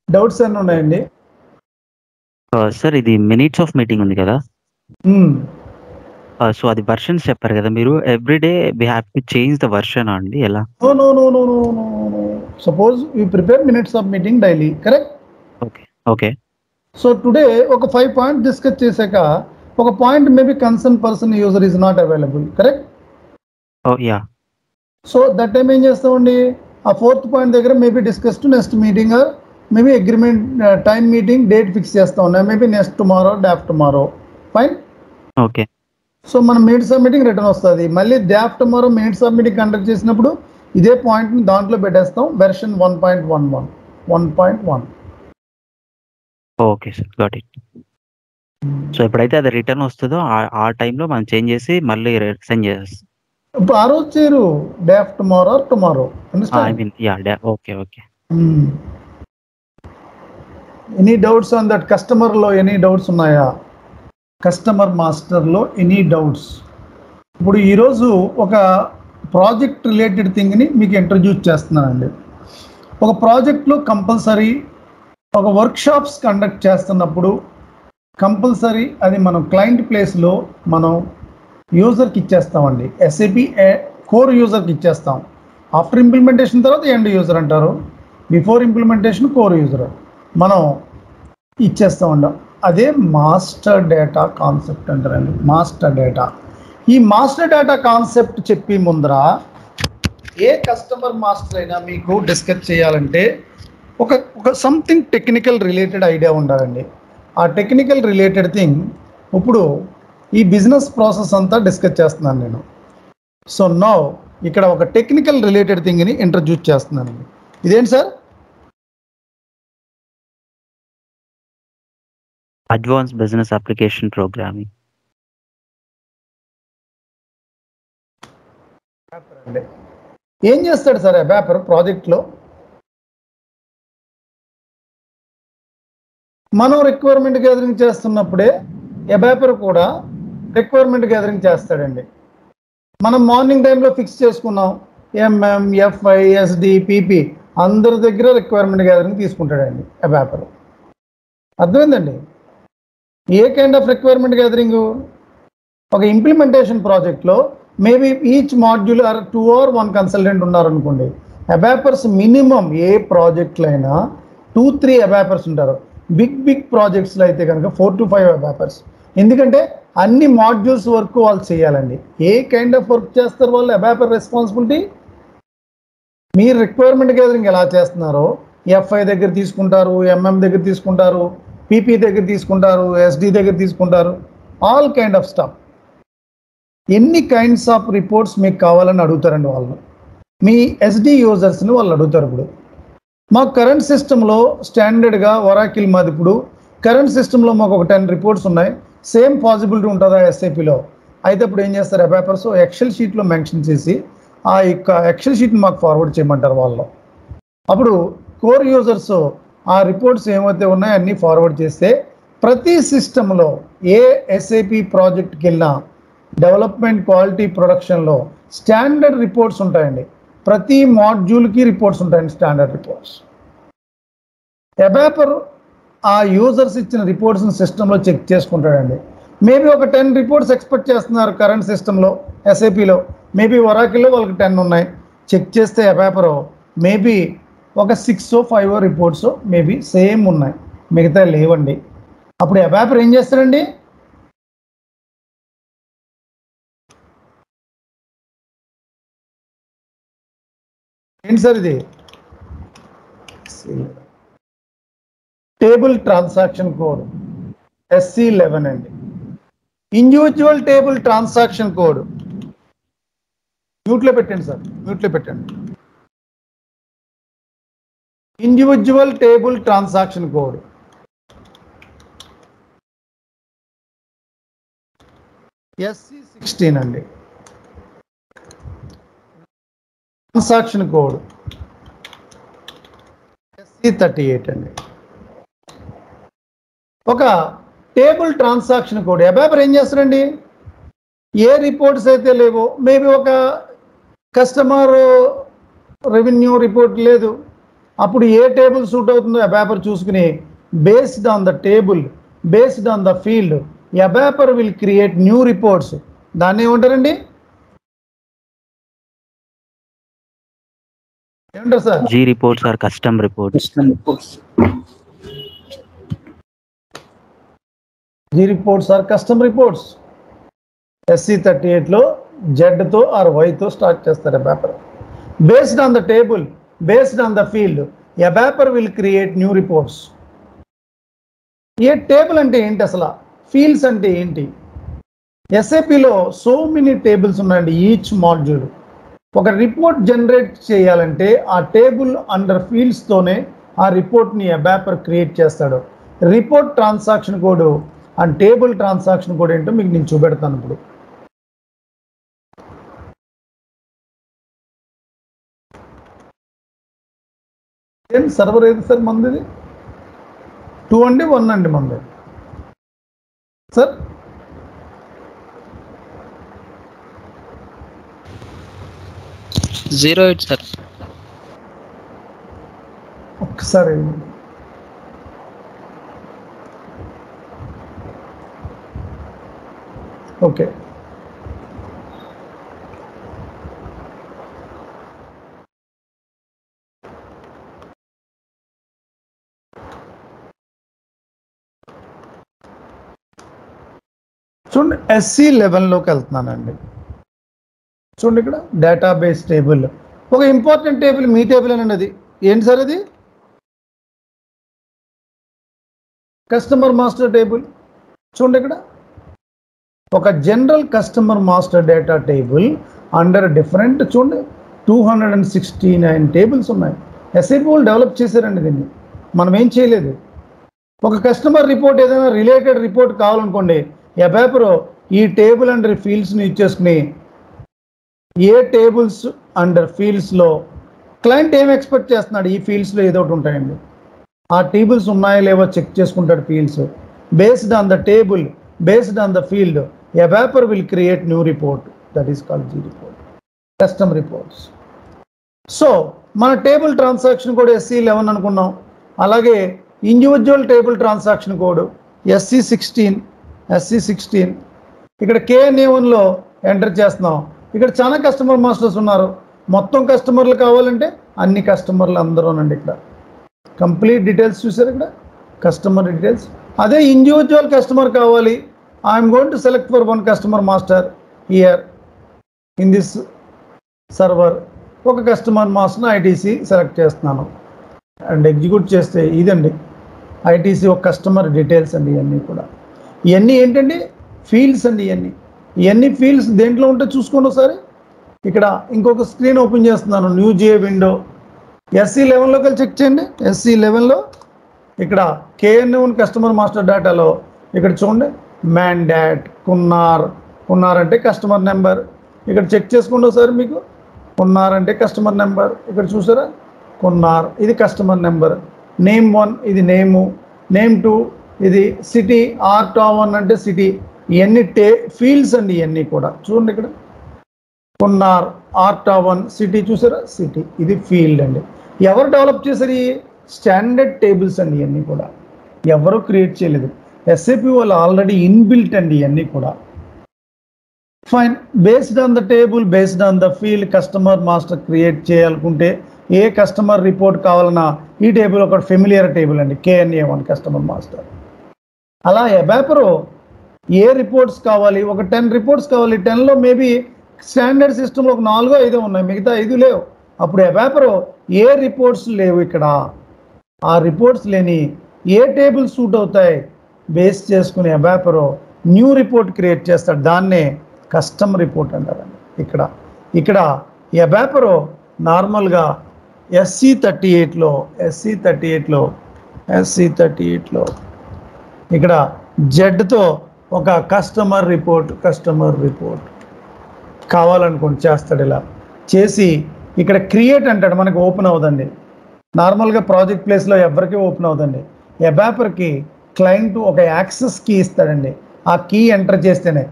Doubts అన్నీ ఉన్నాయండి. Sir ఇది మినిట్స్ ఆఫ్ మీటింగ్ ఉంది కదా! సో, అది వెర్షన్స్ చెప్పారు కదా మీరు. Everyday we have to change the వెర్షనా అండి? ఎలా? No, no, no, no, no, no, no. Suppose you prepare minutes of meeting daily, correct? Okay. Okay. So today ఒక 5 పాయింట్స్ డిస్కస్ చేశాక ఒక point maybe concern person user is not available, correct? Oh! Yeah! So that time ఏం చేస్తామండి, ఆ 4th point దగ్గర maybe discuss to next meeting or maybe agreement time meeting date fix చేస్తా ఉన్నాం, maybe next tomorrow day after tomorrow, fine. Okay. So మనం minutes of meeting return వస్తుంది. మళ్ళీ day after tomorrow minutes of meeting conduct చేసినప్పుడు ఇదే పాయింట్ని దాంట్లో పెట్టేస్తాం, version 1.11 1.1. Okay sir. Got it. So, ఎప్పుడైతే అది రిటర్న్ వస్తదో ఆ టైంలో మనం చేంజ్ చేసి మళ్ళీ సెండ్ చేసేస్తాం. ఇప్పుడు ఆ రోజు చేయరు, day after tomorrow or tomorrow, I understand? Mean yeah! Okay. Okay. Any doubts on that? కస్టమర్లో ఎనీ డౌట్స్ ఉన్నాయా? కస్టమర్ మాస్టర్లో ఎనీ డౌట్స్? ఇప్పుడు ఈరోజు ఒక ప్రాజెక్ట్ రిలేటెడ్ థింగ్ని మీకు ఇంట్రడ్యూస్ చేస్తున్నానండి. ఒక ప్రాజెక్ట్లో కంపల్సరీ ఒక వర్క్షాప్స్ కండక్ట్ చేస్తున్నప్పుడు కంపల్సరీ అది మనం క్లయింట్ ప్లేస్లో మనం యూజర్కి ఇచ్చేస్తామండి. ఎస్ఏపి కోర్ యూజర్కి ఇచ్చేస్తాం. ఆఫ్టర్ ఇంప్లిమెంటేషన్ తర్వాత ఎండ్ యూజర్ అంటారు, బిఫోర్ ఇంప్లిమెంటేషన్ కోర్ యూజర్ మనం ఇచ్చేస్తామండి. అదే మాస్టర్ డేటా కాన్సెప్ట్ అంటారండి. మాస్టర్ డేటా, ఈ మాస్టర్ డేటా కాన్సెప్ట్ చెప్పి ముందర ఏ కస్టమర్ మాస్టర్ అయినా మీకు డిస్కస్ చేయాలంటే ఒక సంథింగ్ టెక్నికల్ రిలేటెడ్ ఐడియా ఉండాలండి. ఆ టెక్నికల్ రిలేటెడ్ థింగ్ ఇప్పుడు ఈ బిజినెస్ ప్రాసెస్ అంతా డిస్కస్ చేస్తున్నాను నేను. సో నౌ ఇక్కడ ఒక టెక్నికల్ రిలేటెడ్ థింగ్ని ఇంట్రడ్యూస్ చేస్తున్నానండి. ఇదేంటి sir? Advance business application programming. ఏం చేస్తాడు సార్ అబాపర్ ప్రాజెక్ట్లో? మనం రిక్వైర్మెంట్ గ్యాదరింగ్ చేస్తున్నప్పుడే అబాపర్ కూడా రిక్వైర్మెంట్ గ్యాదరింగ్ చేస్తాడండి. మనం మార్నింగ్ టైంలో ఫిక్స్ చేసుకున్నాం, ఎంఎం, ఎఫ్ఐ, ఎస్డి, పిపి అందరి దగ్గర రిక్వైర్మెంట్ గ్యాదరింగ్ తీసుకుంటాడండి అబాపర్. అర్థమైందండి? ఏ కైండ్ ఆఫ్ రిక్వైర్మెంట్ గ్యాదరింగ్? ఒక ఇంప్లిమెంటేషన్ ప్రాజెక్ట్లో maybe each module are 2 or 1 consultant ఉన్నారనుకోండి. అబాపర్స్ మినిమం ఏ ప్రాజెక్ట్లో అయినా 2-3 అబాపర్స్ ఉంటారు. బిగ్ ప్రాజెక్ట్స్లో అయితే కనుక 4 to 5 అబాపర్స్. ఎందుకంటే అన్ని మాడ్యూల్స్ వర్క్ వాళ్ళు చేయాలండి. ఏ కైండ్ ఆఫ్ వర్క్ చేస్తారు వాళ్ళు? ABAPer responsibility. మీరు రిక్వైర్మెంట్ గ్యాదరింగ్ ఎలా చేస్తున్నారో ఎఫ్ఐ దగ్గర తీసుకుంటారు, ఎంఎం దగ్గర తీసుకుంటారు, పీపీ దగ్గర తీసుకుంటారు, ఎస్డి దగ్గర తీసుకుంటారు, ఆల్ కైండ్ ఆఫ్ స్టాఫ్. ఎన్ని కైండ్స్ ఆఫ్ రిపోర్ట్స్ మీకు కావాలని అడుగుతారండి వాళ్ళు. మీ ఎస్డి యూజర్స్ని వాళ్ళు అడుగుతారు. ఇప్పుడు మా కరెంట్ సిస్టంలో స్టాండర్డ్గా ఒరాకిల్ మాది, ఇప్పుడు కరెంట్ సిస్టంలో మాకు ఒక 10 రిపోర్ట్స్ ఉన్నాయి, సేమ్ పాసిబిలిటీ ఉంటుందా ఎస్ఏపిలో? అయితే ఇప్పుడు ఏం చేస్తారు అబాపర్స్ ఎక్సెల్ షీట్లో మెన్షన్ చేసి ఆ యొక్క ఎక్సెల్ షీట్ని మాకు ఫార్వర్డ్ చేయమంటారు వాళ్ళు. అప్పుడు కోర్ యూజర్స్ ఆ రిపోర్ట్స్ ఏమైతే ఉన్నాయో అన్నీ ఫార్వర్డ్ చేస్తే ప్రతి సిస్టంలో ఏ ఎస్ఏపి ప్రాజెక్ట్కి వెళ్ళినా డెవలప్మెంట్, క్వాలిటీ, ప్రొడక్షన్లో స్టాండర్డ్ రిపోర్ట్స్ ఉంటాయండి. ప్రతి మాడ్యూల్కి రిపోర్ట్స్ ఉంటాయండి, స్టాండర్డ్ రిపోర్ట్స్. అబాపర్ ఆ యూజర్స్ ఇచ్చిన రిపోర్ట్స్ని సిస్టంలో చెక్ చేసుకుంటాడండి. మేబీ ఒక 10 రిపోర్ట్స్ ఎక్స్పెక్ట్ చేస్తున్నారు కరెంట్ సిస్టంలో ఎస్ఏపిలో, మేబీ ఒరాకిల్లో వాళ్ళకి 10 ఉన్నాయి. చెక్ చేస్తే అబాపర్ మేబీ ఒక 6 or 5 రిపోర్ట్స్ మేబీ సేమ్ ఉన్నాయి, మిగతా లేవండి. అప్పుడు అబాపర్ ఏం చేస్తాడండి? ఏంటి సార్ ఇది? టేబుల్ ట్రాన్సాక్షన్ కోడ్ SC11 అండి. ఇండివిజువల్ టేబుల్ ట్రాన్సాక్షన్ కోడ్ మ్యూట్లో పెట్టండి సార్, మ్యూట్లో పెట్టండి. Individual table transaction code SC16 అండి. ట్రాన్సాక్షన్ కోడ్ SC38 అండి. ఒక టేబుల్ ట్రాన్సాక్షన్ కోడ్ అబాపర్ ఏం చేస్తారండి? ఏ రిపోర్ట్స్ అయితే లేవో, మేబీ ఒక కస్టమర్ రెవెన్యూ రిపోర్ట్ లేదు, అప్పుడు ఏ టేబుల్ సూట్ అవుతుందో అబాపర్ చూసుకుని based on the table, based on the field, ABAPer will create new reports. దాన్ని ఏమంటారండి? ఏమంటారు sir? G reports or custom reports. G reports or custom reports. SC38లో జెడ్తో ఆర్ వైతో స్టార్ట్ చేస్తారు ABAPer. Based on the table, based on the field, ABAPer will create new reports. ఏ table అంటే ఏంటి అసలు? ఫీల్డ్స్ అంటే ఏంటి? SAPలో సో మెనీ టేబుల్స్ ఉన్నాయండి. ఈచ్ మాడ్యూల్ ఒక రిపోర్ట్ జనరేట్ చేయాలంటే ఆ టేబుల్ అండర్ ఫీల్డ్స్తోనే ఆ రిపోర్ట్ని అబాపర్ క్రియేట్ చేస్తాడు. Report transaction code and table transaction code ఏంటో మీకు నేను చూపెడతాను ఇప్పుడు. సర్వర్ ఏది సార్ మంది? 2 అండి 1 అండి మంది సార్? Zero 8 sir. ఒక్కసారి ఓకే. చూడండి, SC11లోకి వెళ్తున్నానండి. చూడండి ఇక్కడ డేటాబేస్ టేబుల్, ఒక ఇంపార్టెంట్ టేబుల్ మీ టేబుల్ అనండి. అది ఏంటి సార్? అది కస్టమర్ మాస్టర్ టేబుల్. చూడండి ఇక్కడ ఒక general customer master data table under different, చూడండి 269 టేబుల్స్ ఉన్నాయి. SAP వాళ్ళు డెవలప్ చేశారండి దీన్ని, మనం ఏం చేయలేదు. ఒక కస్టమర్ రిపోర్ట్ ఏదైనా రిలేటెడ్ రిపోర్ట్ కావాలనుకోండి, అబాపర్ ఈ టేబుల్ అండర్ ఫీల్డ్స్ని యూజ్ చేసుకుని ఏ టేబుల్స్ అండర్ ఫీల్డ్స్లో క్లయింట్ ఏం ఎక్స్పెక్ట్ చేస్తున్నాడు, ఈ ఫీల్డ్స్లో ఏదో ఒకటి ఉంటాయండి. ఆ టేబుల్స్ ఉన్నాయో లేవో చెక్ చేసుకుంటాడు fields. Based on the table, based on the field, ABAPer will create new report. That is called G report, custom reports. So మన టేబుల్ ట్రాన్సాక్షన్ కోడ్ SC11 అనుకున్నాం. అలాగే individual table transaction code SC16. ఇక్కడ KNA1లో enter చేస్తున్నాం. ఇక్కడ చాలా customer masters ఉన్నారు. మొత్తం కస్టమర్లు కావాలంటే అన్ని కస్టమర్లు అందరూనండి. ఇక్కడ కంప్లీట్ డీటెయిల్స్ చూసారు, ఇక్కడ కస్టమర్ డీటెయిల్స్. అదే ఇండివిజువల్ కస్టమర్ కావాలి, I'm going to select for one customer master here in this server. ఒక కస్టమర్ మాస్టర్ని ITC సెలెక్ట్ చేస్తున్నాను అండ్ ఎగ్జిక్యూట్ చేస్తే ఇదండి ITC ఒక కస్టమర్ డీటెయిల్స్ అండి. ఇవన్నీ కూడా, ఇవన్నీ ఏంటండి? ఫీల్డ్స్ అండి. ఇవన్నీ ఫీల్డ్స్ దేంట్లో ఉంటే చూసుకోండి ఒకసారి. ఇక్కడ ఇంకొక స్క్రీన్ ఓపెన్ చేస్తున్నాను, న్యూ GA విండో. SC11లోకి వెళ్ళి చెక్ చేయండి. SC11లో ఇక్కడ KNA1 కస్టమర్ మాస్టర్ డేటాలో ఇక్కడ చూడండి, మ్యాండాట్ కున్నార్ అంటే కస్టమర్ నెంబర్. ఇక్కడ చెక్ చేసుకోండి ఒకసారి. మీకు కున్నార్ అంటే కస్టమర్ నెంబర్. ఇక్కడ చూసారా, కున్నార్ ఇది కస్టమర్ నెంబర్. నేమ్ 1 ఇది నేమ్ 2 ఇది సిటీ, R1 అంటే సిటీ. ఇవన్నీ ఫీల్డ్స్ అండి. ఇవన్నీ కూడా చూడండి, ఇక్కడ కున్నార్, R1 సిటీ చూసారా, సిటీ ఇది ఫీల్డ్ అండి. ఎవరు డెవలప్ చేశారు? ఈ స్టాండర్డ్ టేబుల్స్ అండి. ఇవన్నీ కూడా ఎవరు క్రియేట్ చేయలేదు, SAP వాళ్ళు ఆల్రెడీ ఇన్బిల్ట్ అండి. ఇవన్నీ కూడా fine. Based on the table, based on the field, customer master create చేయాలనుకుంటే ఏ కస్టమర్ రిపోర్ట్ కావాలన్నా ఈ టేబుల్ ఒక ఫెమిలియర్ టేబుల్ అండి, KNA1 కస్టమర్ మాస్టర్. అలా అబాపర్ ఏ రిపోర్ట్స్ కావాలి, ఒక 10 రిపోర్ట్స్ కావాలి. 10లో మేబీ స్టాండర్డ్ సిస్టంలో ఒక 4-5 ఉన్నాయి, మిగతా 5 లేవు. అప్పుడు అబాపర్ ఏ రిపోర్ట్స్ లేవు ఇక్కడ, ఆ రిపోర్ట్స్ లేని ఏ టేబుల్ సూట్ అవుతాయి బేస్ చేసుకుని అబాపర్ న్యూ రిపోర్ట్ క్రియేట్ చేస్తాడు. దాన్నే కస్టమ్ రిపోర్ట్ అంటారండి. ఇక్కడ అబాపర్ నార్మల్గా SC38లో ఇక్కడ జెడ్తో ఒక కస్టమర్ రిపోర్ట్ కావాలనుకోండి చేస్తాడు. ఇలా చేసి ఇక్కడ క్రియేట్ అంటాడు, మనకి ఓపెన్ అవుదండి. నార్మల్గా ప్రాజెక్ట్ ప్లేస్లో ఎవరికి ఓపెన్ అవుదండి. అబాపర్కి క్లయింట్ ఒక యాక్సెస్ కీ ఇస్తాడండి. ఆ కీ ఎంటర్ చేస్తేనే